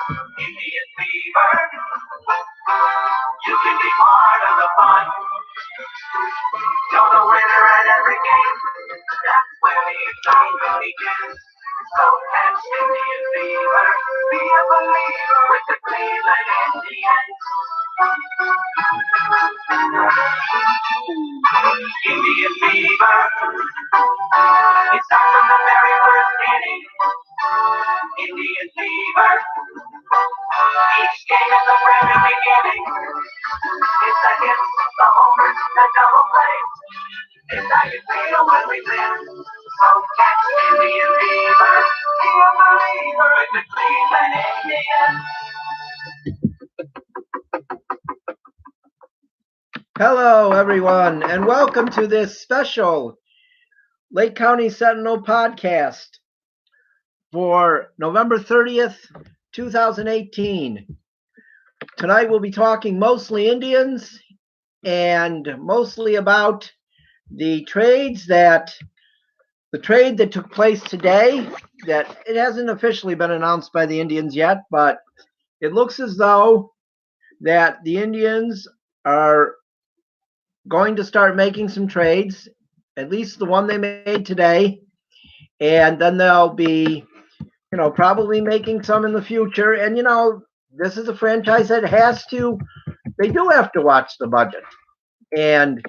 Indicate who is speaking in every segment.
Speaker 1: Indian fever. You can be part of the fun. You're the winner at every game. That's where the excitement begins. So catch Indian fever. Be a believer with the Cleveland Indians. Indian fever. It starts from the very first inning. Indian fever. Each game is a brand new beginning. It's the hits, the homers, the double plays. It's how you feel when we win. So catch Indian fever. Be a believer in the Cleveland Indians.
Speaker 2: Hello, everyone, and welcome to this special Lake County Sentinel Podcast for November 30th, 2018. Tonight we'll be talking mostly Indians and mostly about the trade that took place today. That it hasn't officially been announced by the Indians yet, but it looks as though that the Indians are going to start making some trades, at least the one they made today, and then they'll be, probably making some in the future. And this is a franchise that they do have to watch the budget, and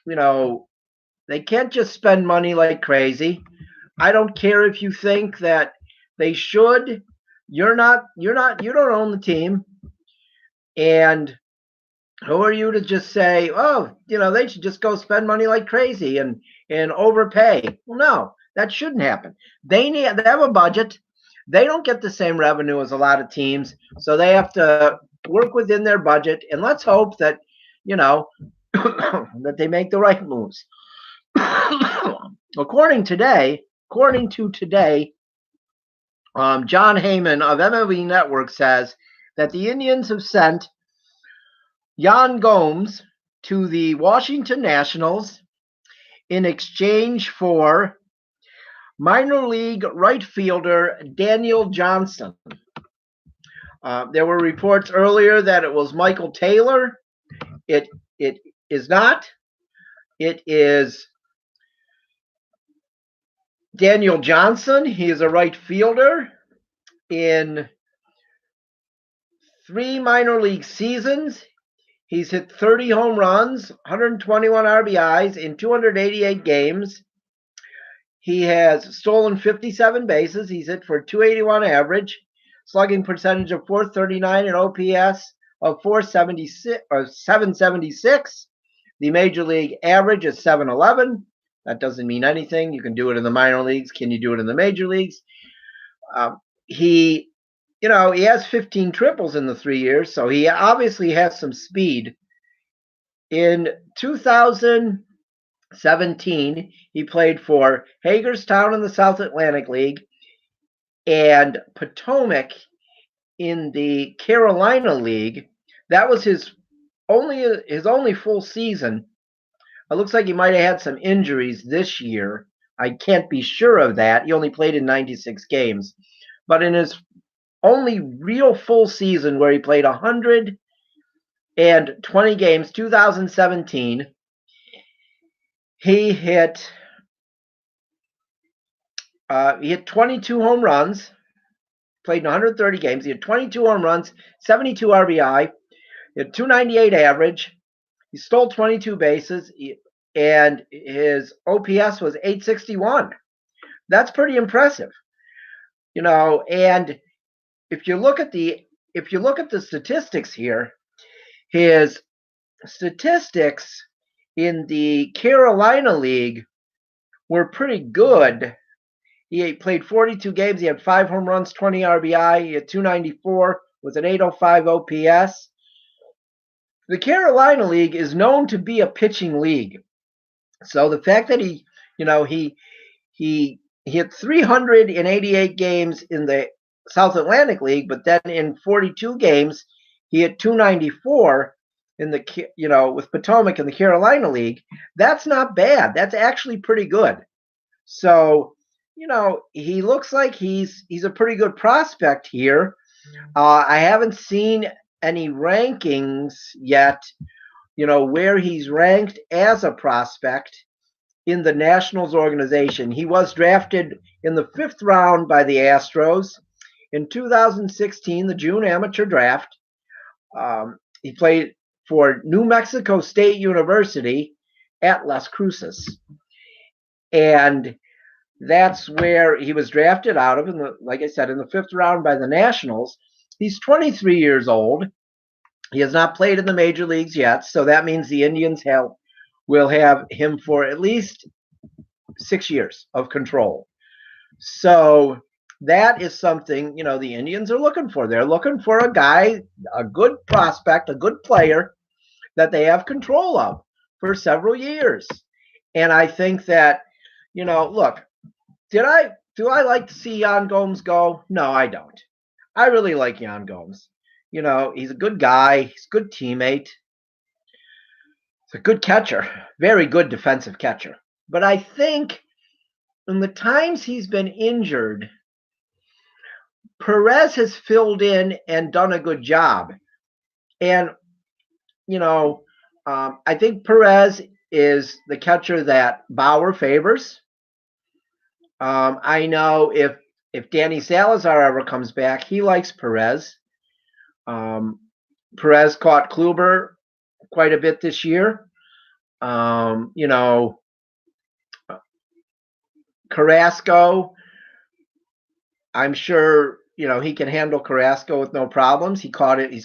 Speaker 2: they can't just spend money like crazy. I don't care if you think that they should. You don't own the team, and who are you to just say, they should just go spend money like crazy and overpay? Well, no, that shouldn't happen. They have a budget. They don't get the same revenue as a lot of teams, so they have to work within their budget. And let's hope that, that they make the right moves. According to today, John Heyman of MLB Network says that the Indians have sent Yan Gomes to the Washington Nationals in exchange for minor league right fielder Daniel Johnson. There were reports earlier that it was Michael Taylor. It is not. It is Daniel Johnson. He is a right fielder. In 3 minor league seasons, he's hit 30 home runs, 121 RBIs in 288 games. He has stolen 57 bases. He's hit for 281 average, slugging percentage of 439, and OPS of 776. The major league average is 711. That doesn't mean anything. You can do it in the minor leagues. Can you do it in the major leagues? He has 15 triples in the 3 years, so he obviously has some speed. In 2017, he played for Hagerstown in the South Atlantic League and Potomac in the Carolina League. That was his only full season. It looks like he might have had some injuries this year. I can't be sure of that. He only played in 96 games. But in his only real full season, where he played 120 games, 2017, he hit 22 home runs, played in 130 games. He had 22 home runs, 72 RBI, he had 298 average. He stole 22 bases, and his OPS was 861. That's pretty impressive, And if you look at the statistics here, his statistics in the Carolina League were pretty good. He played 42 games. He had 5 home runs, 20 RBI. He had 294 with an 805 OPS. The Carolina League is known to be a pitching league. So the fact that he hit 388 games in the South Atlantic League, but then in 42 games, he hit 294 in the, with Potomac in the Carolina League. That's not bad. That's actually pretty good. So, he looks like he's a pretty good prospect here. I haven't seen any rankings yet, where he's ranked as a prospect in the Nationals organization. He was drafted in the 5th round by the Astros in 2016, the June amateur draft. He played for New Mexico State University at Las Cruces. And that's where he was drafted out of, like I said, in the 5th round by the Nationals. He's 23 years old. He has not played in the major leagues yet, so that means the Indians will have him for at least 6 years of control. So that is something, the Indians are looking for. They're looking for a guy, a good prospect, a good player that they have control of for several years. And I think that, look, do I like to see Yan Gomes go? No, I don't. I really like Yan Gomes. He's a good guy. He's a good teammate. He's a good catcher. Very good defensive catcher. But I think in the times he's been injured, Perez has filled in and done a good job. And, I think Perez is the catcher that Bauer favors. I know if Danny Salazar ever comes back, he likes Perez. Perez caught Kluber quite a bit this year. Carrasco, I'm sure, he can handle Carrasco with no problems. He's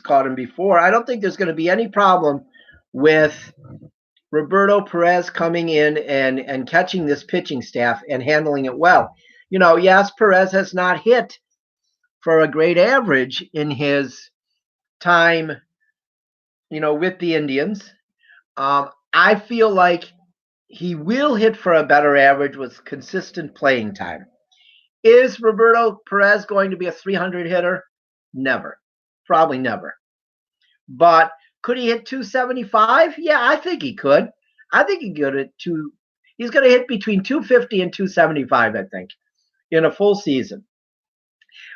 Speaker 2: caught him before. I don't think there's going to be any problem with Roberto Perez coming in and catching this pitching staff and handling it well. Yes, Perez has not hit for a great average in his time, with the Indians. I feel like he will hit for a better average with consistent playing time. Is Roberto Perez going to be a 300 hitter? Never. Probably never. But could he hit 275? Yeah, I think he could. I think he could hit he's going to hit between 250 and 275, I think, in a full season.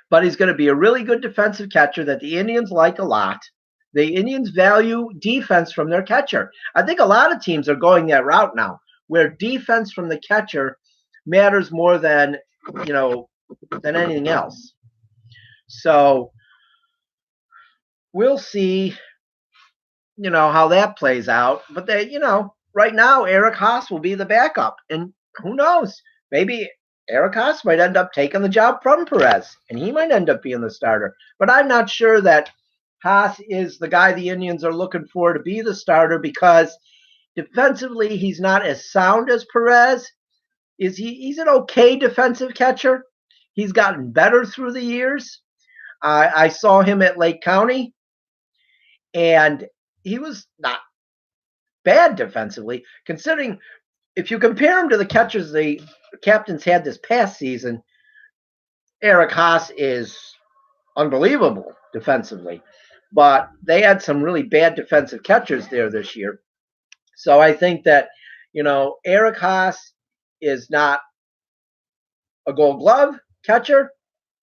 Speaker 2: But he's going to be a really good defensive catcher that the Indians like a lot. The Indians value defense from their catcher. I think a lot of teams are going that route now, where defense from the catcher matters more than anything else. So we'll see, how that plays out. But right now, Eric Haas will be the backup. And who knows? Maybe Eric Haas might end up taking the job from Perez, and he might end up being the starter. But I'm not sure that Haas is the guy the Indians are looking for to be the starter, because defensively, he's not as sound as Perez. He's an okay defensive catcher. He's gotten better through the years. I saw him at Lake County, and he was not bad defensively, considering if you compare him to the catchers the Captains had this past season. Eric Haas is unbelievable defensively, but they had some really bad defensive catchers there this year. So I think that, Eric Haas is not a Gold Glove catcher,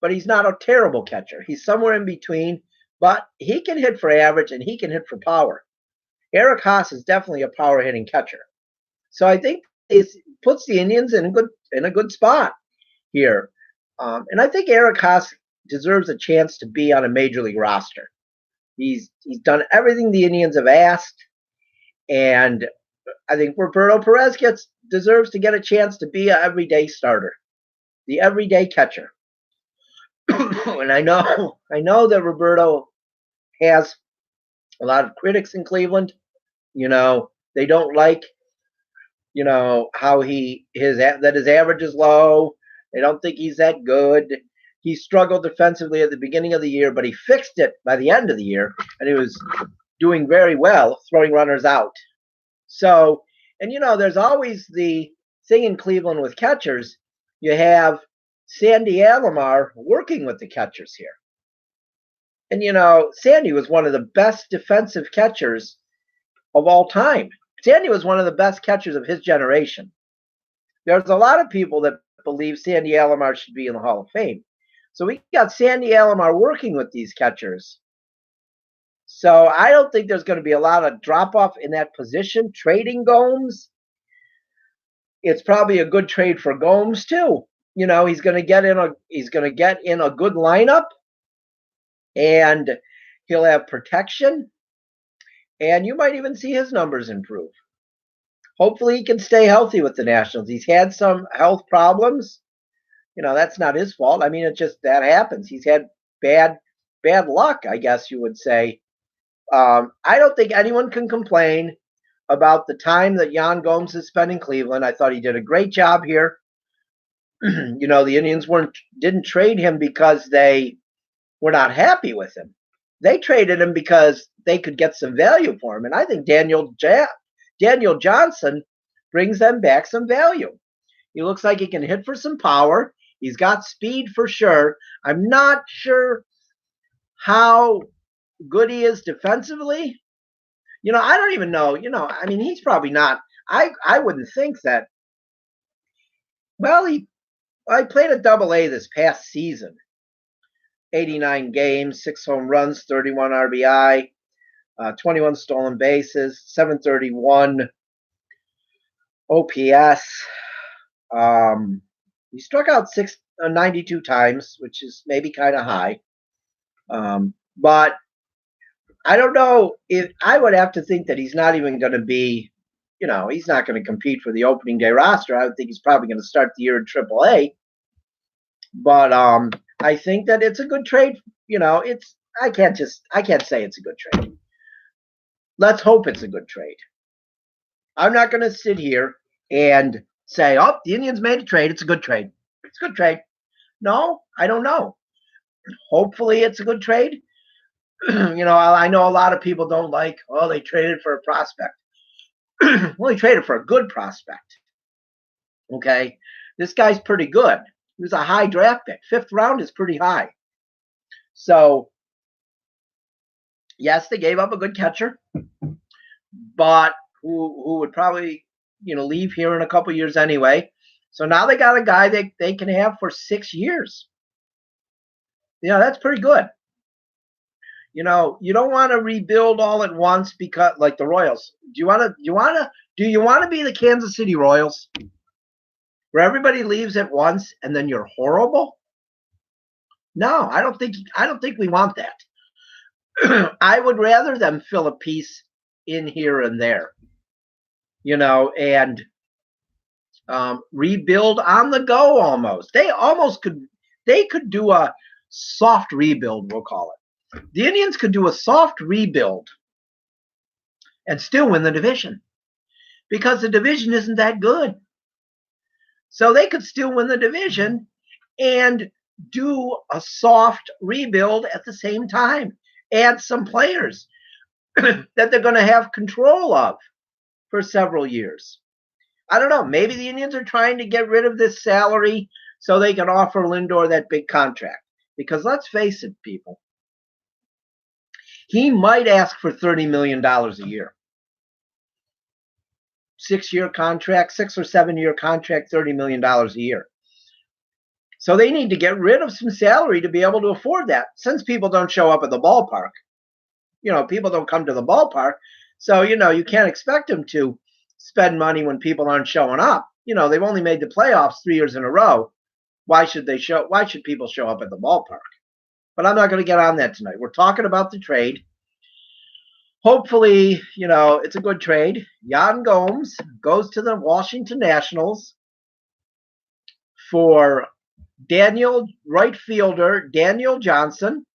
Speaker 2: but he's not a terrible catcher. He's somewhere in between, but he can hit for average and he can hit for power. Eric Haas is definitely a power hitting catcher. So I think it puts the Indians in a good spot here. And I think Eric Haas deserves a chance to be on a major league roster. He's done everything the Indians have asked, and I think Roberto Perez deserves to get a chance to be an everyday starter, the everyday catcher. And I know that Roberto has a lot of critics in Cleveland. They don't like, how his average is low. They don't think he's that good. He struggled defensively at the beginning of the year, but he fixed it by the end of the year, and he was doing very well, throwing runners out. So, and there's always the thing in Cleveland with catchers. You have Sandy Alomar working with the catchers here. And, Sandy was one of the best defensive catchers of all time. Sandy was one of the best catchers of his generation. There's a lot of people that believe Sandy Alomar should be in the Hall of Fame. So we got Sandy Alomar working with these catchers. So I don't think there's going to be a lot of drop off in that position. Trading Gomes, it's probably a good trade for Gomes too. He's going to get in a good lineup, and he'll have protection, and you might even see his numbers improve. Hopefully he can stay healthy with the Nationals. He's had some health problems. That's not his fault. I mean, it just that happens. He's had bad luck, I guess you would say. I don't think anyone can complain about the time that Yan Gomes has spent in Cleveland. I thought he did a great job here. The Indians didn't trade him because they were not happy with him. They traded him because they could get some value for him. And I think Daniel Johnson brings them back some value. He looks like he can hit for some power. He's got speed for sure. I'm not sure how good he is defensively. I don't even know. I mean, he's probably not. I wouldn't think that. Well, I played a AA this past season. 89 games, 6 home runs, 31 RBI, 21 stolen bases, 731 OPS. He struck out 92 times, which is maybe kind of high. But I don't know if I would have to think that he's not even going to be, he's not going to compete for the opening day roster. I would think he's probably going to start the year in AAA. But I think that it's a good trade. I can't say it's a good trade. Let's hope it's a good trade. I'm not going to sit here and say, oh, the Indians made a trade. It's a good trade. It's a good trade. No, I don't know. Hopefully it's a good trade. I know a lot of people don't like, they traded for a prospect. Well, he traded for a good prospect. Okay. This guy's pretty good. He was a high draft pick. 5th round is pretty high. So, yes, they gave up a good catcher, but who would probably, leave here in a couple years anyway. So now they got a guy that they can have for 6 years. That's pretty good. You don't want to rebuild all at once because, like the Royals. Do you want to be the Kansas City Royals, where everybody leaves at once and then you're horrible? No, I don't think we want that. I would rather them fill a piece in here and there, and rebuild on the go almost. They could do a soft rebuild, we'll call it. The Indians could do a soft rebuild and still win the division because the division isn't that good. So they could still win the division and do a soft rebuild at the same time. Add some players that they're going to have control of for several years. I don't know. Maybe the Indians are trying to get rid of this salary so they can offer Lindor that big contract. Because let's face it, people. He might ask for $30 million a year. 6-year contract, 6 or 7-year contract, $30 million a year. So they need to get rid of some salary to be able to afford that. Since people don't show up at the ballpark, people don't come to the ballpark. So, you can't expect them to spend money when people aren't showing up. They've only made the playoffs 3 years in a row. Why should people show up at the ballpark? But I'm not going to get on that tonight. We're talking about the trade. Hopefully, it's a good trade. Yan Gomes goes to the Washington Nationals for right fielder Daniel Johnson.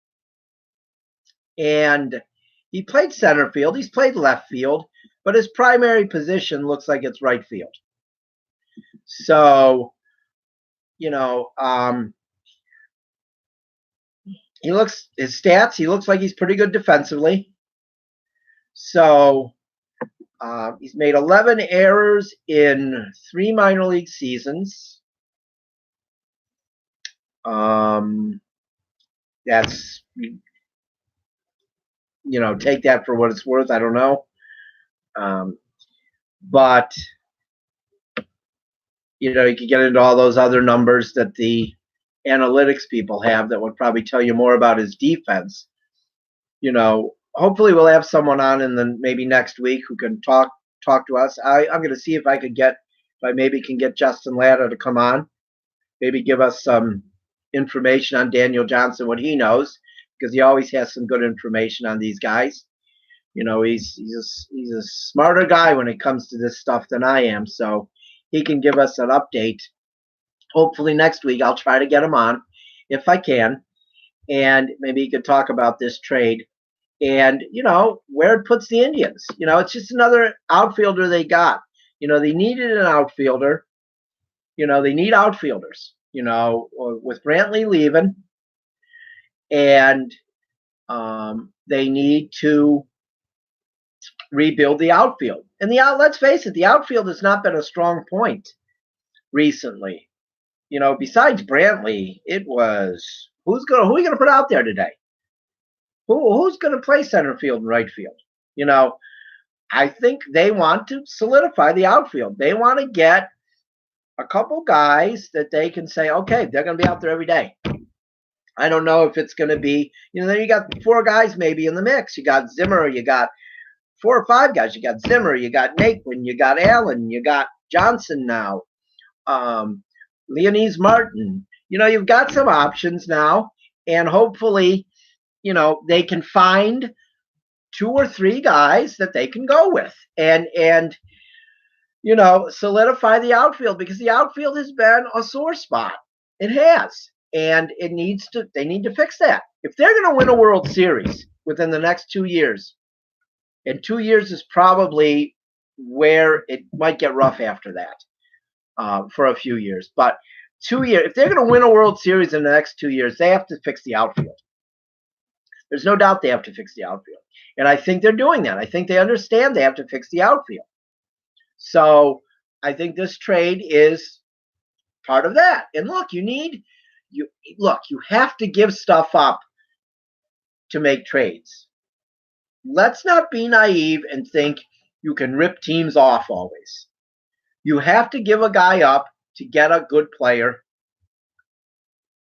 Speaker 2: And he played center field. He's played left field. But his primary position looks like it's right field. So, his stats, he looks like he's pretty good defensively. So he's made 11 errors in 3 minor league seasons. That's, take that for what it's worth. I don't know. But, you could get into all those other numbers that the analytics people have that would probably tell you more about his defense. Hopefully we'll have someone on in the maybe next week who can talk to us. I'm going to see if I can get Justin Latta to come on, maybe give us some information on Daniel Johnson, what he knows, because he always has some good information on these guys. He's a smarter guy when it comes to this stuff than I am, so he can give us an update. Hopefully next week I'll try to get him on if I can, and maybe he could talk about this trade and, where it puts the Indians. It's just another outfielder they got. They needed an outfielder. They need outfielders, with Brantley leaving, and they need to rebuild the outfield. And let's face it, the outfield has not been a strong point recently. Besides Brantley, it was who are you gonna put out there today? Who's gonna play center field and right field? I think they want to solidify the outfield. They want to get a couple guys that they can say, okay, they're gonna be out there every day. I don't know if it's gonna be, then you got 4 guys maybe in the mix. You got Zimmer, you got 4 or 5 guys. You got Zimmer, you got Naquin, you got Allen, you got Johnson now, Leonese Martin. You've got some options now, and hopefully, they can find 2 or 3 guys that they can go with and solidify the outfield, because the outfield has been a sore spot. It has, and they need to fix that. If they're going to win a World Series within the next 2 years, and 2 years is probably where it might get rough after that, for a few years. But 2 years, if they're going to win a World Series in the next 2 years, they have to fix the outfield. There's no doubt they have to fix the outfield. And I think they're doing that. I think they understand they have to fix the outfield. So I think this trade is part of that. And look, you have to give stuff up to make trades. Let's not be naive and think you can rip teams off always. You have to give a guy up to get a good player.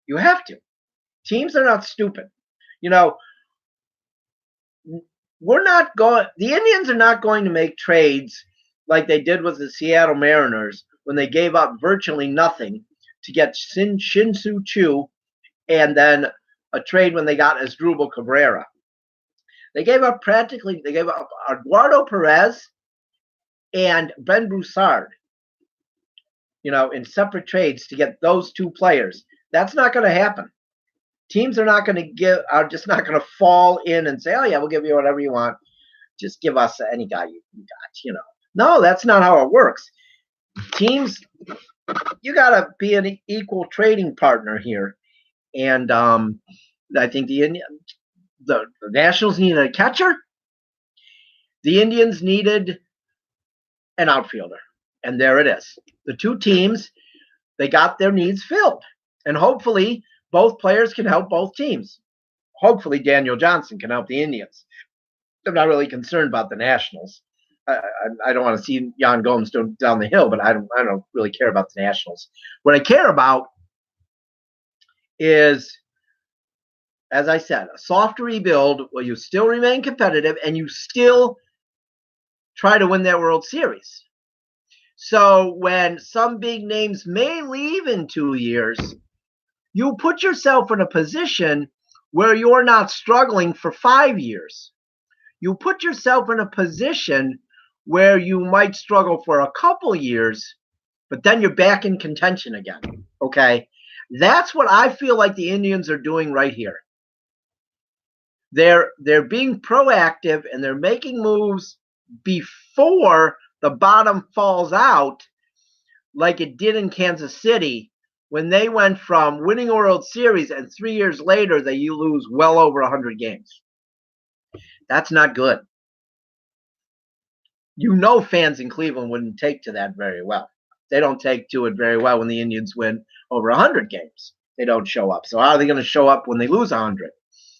Speaker 2: You have to. Teams are not stupid. The Indians are not going to make trades like they did with the Seattle Mariners when they gave up virtually nothing to get Shin-Soo Choo, and then a trade when they got Asdrubal Cabrera. They gave up Eduardo Perez and Ben Broussard, in separate trades to get those 2 players. That's not going to happen. Teams are just not going to fall in and say, oh yeah, we'll give you whatever you want. Just give us any guy you got, No, that's not how it works. Teams, you got to be an equal trading partner here. And I think the Nationals needed a catcher. The Indians needed an outfielder. And there it is. The 2 teams, they got their needs filled. And hopefully both players can help both teams. Hopefully Daniel Johnson can help the Indians. I'm not really concerned about the Nationals. I don't want to see Yan Gomes down the hill, but I don't really care about the Nationals. What I care about is, as I said, a soft rebuild where you still remain competitive and you still try to win that World Series. So when some big names may leave in 2 years, you put yourself in a position where you're not struggling for 5 years. You put yourself in a position where you might struggle for a couple years, but then you're back in contention again. Okay? That's what I feel like the Indians are doing right here. They're being proactive, and they're making moves before the bottom falls out, like it did in Kansas City when they went from winning a World Series and 3 years later you lose well over 100 games. That's not good. Fans in Cleveland wouldn't take to that very well. They don't take to it very well when the Indians win over 100 games. They don't show up. So how are they going to show up when they lose 100?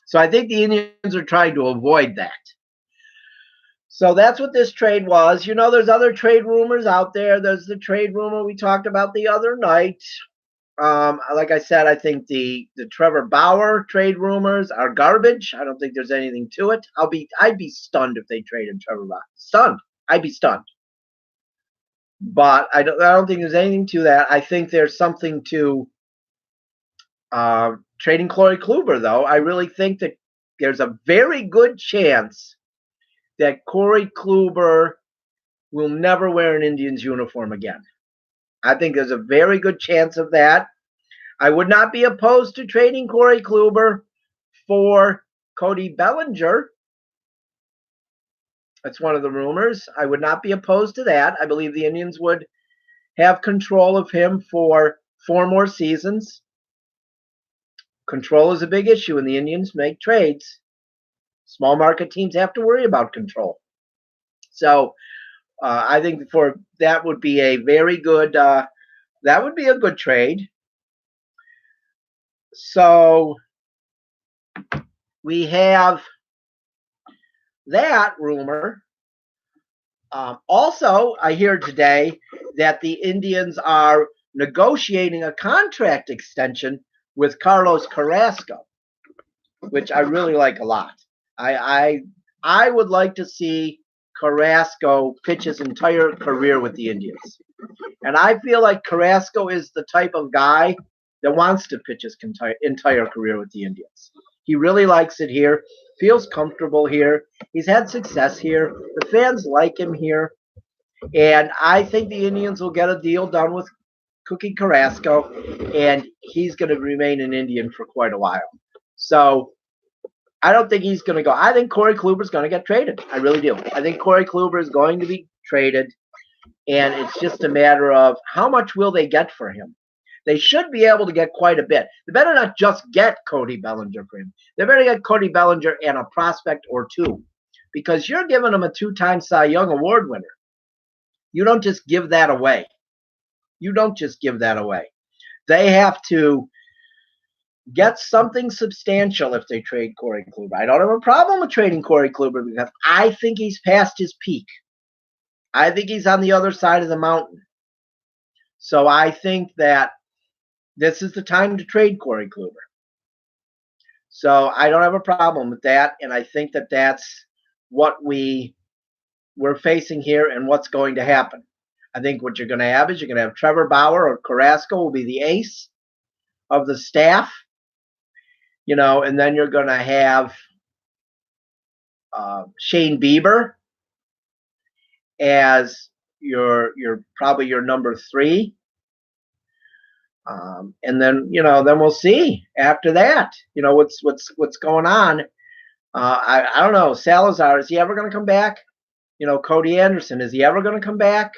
Speaker 2: So I think the Indians are trying to avoid that. So that's what this trade was. There's other trade rumors out there. There's the trade rumor we talked about the other night Like I said, I think the Trevor Bauer trade rumors are garbage. I don't think there's anything to it. I'd be stunned if they traded Trevor Bauer. Stunned. I'd be stunned. But I don't think there's anything to that. I think there's something to trading Corey Kluber, though. I really think that there's a very good chance that Corey Kluber will never wear an Indians uniform again. I think there's a very good chance of that. I would not be opposed to trading Corey Kluber for Cody Bellinger. That's one of the rumors. I would not be opposed to that. I believe the Indians would have control of him for 4 more seasons. Control is a big issue when the Indians make trades. Small market teams have to worry about control. So I think for that would be a very good that would be a good trade. So we have that rumor. Also, I hear today that the Indians are negotiating a contract extension with Carlos Carrasco, which I really like a lot. I would like to see Carrasco pitch his entire career with the Indians. And I feel like Carrasco is the type of guy that wants to pitch his entire career with the Indians. He really likes it here, feels comfortable here. He's had success here. The fans like him here. And I think the Indians will get a deal done with Cookie Carrasco, and he's going to remain an Indian for quite a while. So I don't think he's going to go. I think Corey Kluber is going to get traded. I really do. I think Corey Kluber is going to be traded, and it's just a matter of how much will they get for him. They should be able to get quite a bit. They better not just get Cody Bellinger for him. They better get Cody Bellinger and a prospect or 2, because you're giving him a 2-time Cy Young Award winner. You don't just give that away. They have to get something substantial if they trade Corey Kluber. I don't have a problem with trading Corey Kluber because I think he's past his peak. I think he's on the other side of the mountain. So I think that this is the time to trade Corey Kluber. So I don't have a problem with that, and I think that that's what we're facing here and what's going to happen. I think what you're going to have is you're going to have Trevor Bauer or Carrasco will be the ace of the staff, and then you're going to have Shane Bieber as your probably your number 3. And then then we'll see after that. What's going on. I don't know. Salazar, is he ever going to come back? Cody Anderson, is he ever going to come back?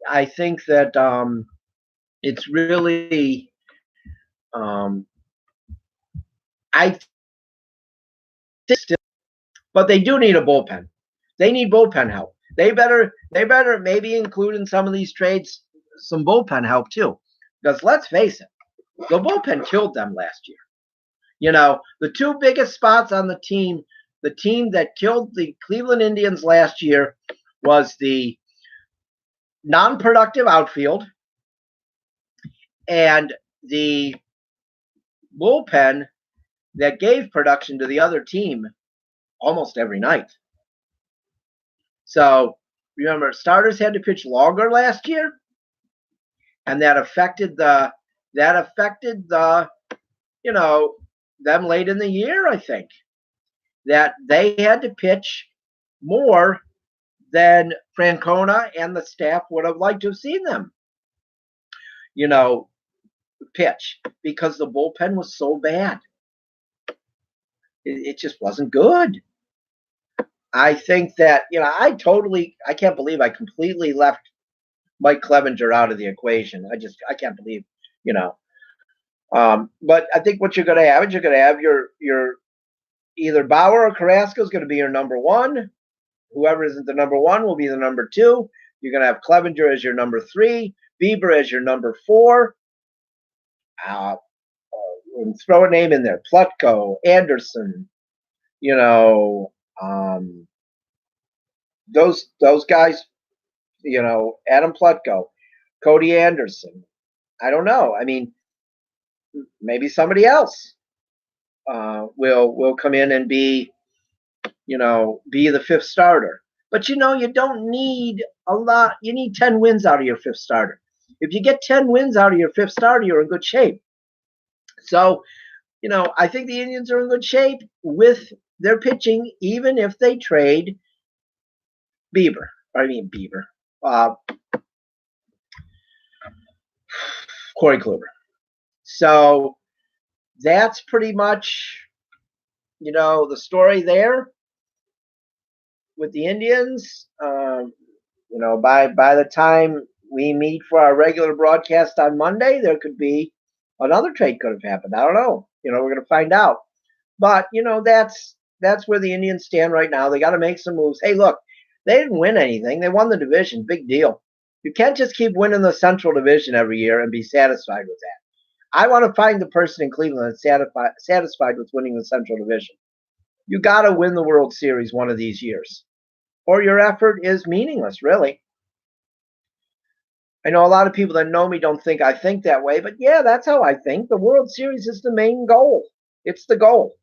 Speaker 2: I think that it's really I still, but they do need a bullpen. They need bullpen help. They better maybe include in some of these trades some bullpen help too. Because let's face it, the bullpen killed them last year. The 2 biggest spots on the team that killed the Cleveland Indians last year was the non-productive outfield and the bullpen that gave production to the other team almost every night. So remember, starters had to pitch longer last year, and that affected the them late in the year. I think that they had to pitch more than Francona and the staff would have liked to have seen them pitch, because the bullpen was so bad. It just wasn't good. I think that I can't believe I completely left Mike Clevenger out of the equation. I can't believe, but I think what you're going to have is you're going to have your either Bauer or Carrasco is going to be your number 1. Whoever isn't the number 1 will be the number 2. You're going to have Clevenger as your number 3, Bieber as your number 4. Throw a name in there: Plutko, Anderson. Those guys. Adam Plutko, Cody Anderson. I don't know. I mean, maybe somebody else will come in and be the fifth starter. But you don't need a lot. You need 10 wins out of your fifth starter. If you get 10 wins out of your fifth starter, you're in good shape. So, I think the Indians are in good shape with their pitching, even if they trade Bieber. Corey Kluber. So that's pretty much, the story there with the Indians. By the time we meet for our regular broadcast on Monday, there could be another trade could have happened. I don't know. We're going to find out. But that's where the Indians stand right now. They got to make some moves. Hey, look, they didn't win anything. They won the division. Big deal. You can't just keep winning the Central Division every year and be satisfied with that. I want to find the person in Cleveland that's satisfied with winning the Central Division. You got to win the World Series one of these years, or your effort is meaningless, really. I know a lot of people that know me don't think I think that way, but yeah, that's how I think. The World Series is the main goal. It's the goal.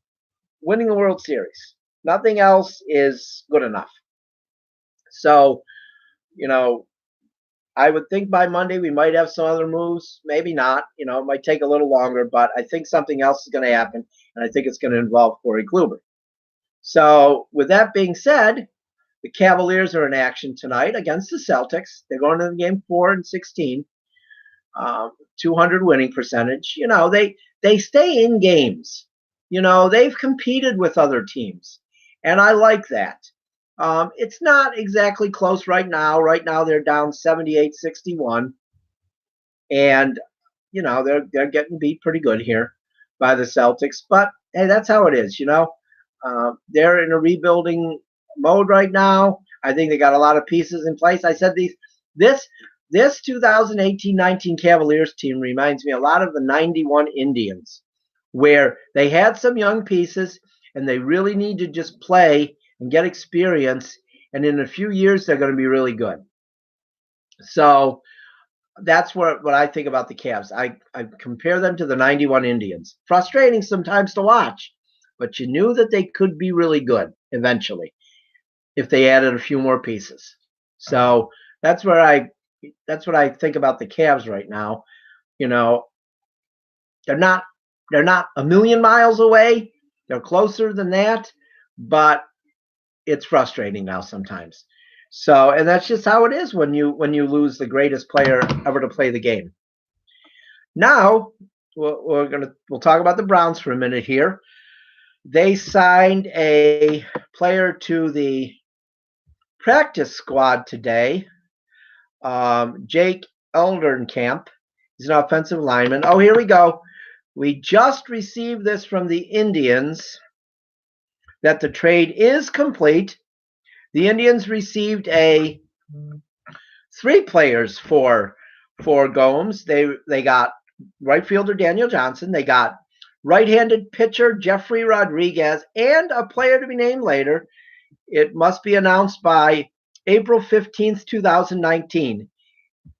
Speaker 2: Winning the World Series. Nothing else is good enough. So, I would think by Monday we might have some other moves. Maybe not. It might take a little longer, but I think something else is going to happen, and I think it's going to involve Corey Kluber. So, with that being said, the Cavaliers are in action tonight against the Celtics. They're going to the game 4-16, 200 winning percentage. They stay in games. They've competed with other teams, and I like that. It's not exactly close right now. Right now they're down 78-61, and they're getting beat pretty good here by the Celtics. But hey, that's how it is. They're in a rebuilding mode right now. I think they got a lot of pieces in place. I said this 2018-19 Cavaliers team reminds me a lot of the 91 Indians, where they had some young pieces and they really need to just play and get experience, and in a few years they're going to be really good. So that's what I think about the Cavs. I compare them to the 91 Indians. Frustrating sometimes to watch, but you knew that they could be really good eventually if they added a few more pieces. So that's what I think about the Cavs right now. They're not a million miles away. They're closer than that, but it's frustrating now sometimes. So, and that's just how it is when you lose the greatest player ever to play the game. Now, we'll talk about the Browns for a minute here. They signed a player to the practice squad today, Jake Elderncamp. He's an offensive lineman. Oh, here we go. We just received this from the Indians that the trade is complete. The Indians received 3 players for Gomes. They got right fielder Daniel Johnson. They got right-handed pitcher Jeffrey Rodriguez, and a player to be named later. It must be announced by April 15th, 2019.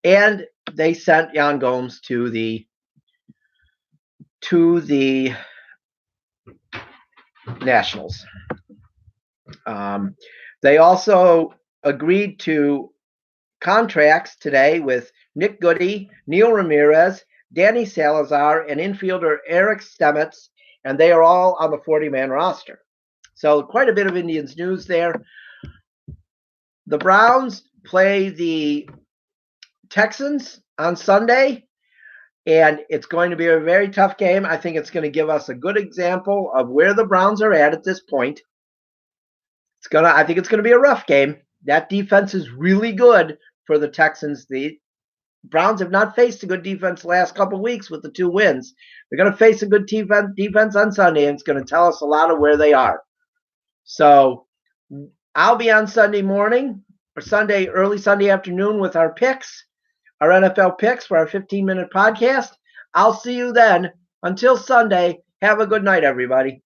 Speaker 2: And they sent Yan Gomes to the Nationals. They also agreed to contracts today with Nick Goody, Neil Ramirez, Danny Salazar, and infielder Eric Stemets, and they are all on the 40-man roster. So quite a bit of Indians news there. The Browns play the Texans on Sunday, and it's going to be a very tough game. I think it's going to give us a good example of where the Browns are at this point. I think it's going to be a rough game. That defense is really good for the Texans. The Browns have not faced a good defense the last couple of weeks with the 2 wins. They're going to face a good defense on Sunday, and it's going to tell us a lot of where they are. So I'll be on Sunday morning or early Sunday afternoon with our picks, our NFL picks for our 15-minute podcast. I'll see you then. Until Sunday, have a good night, everybody.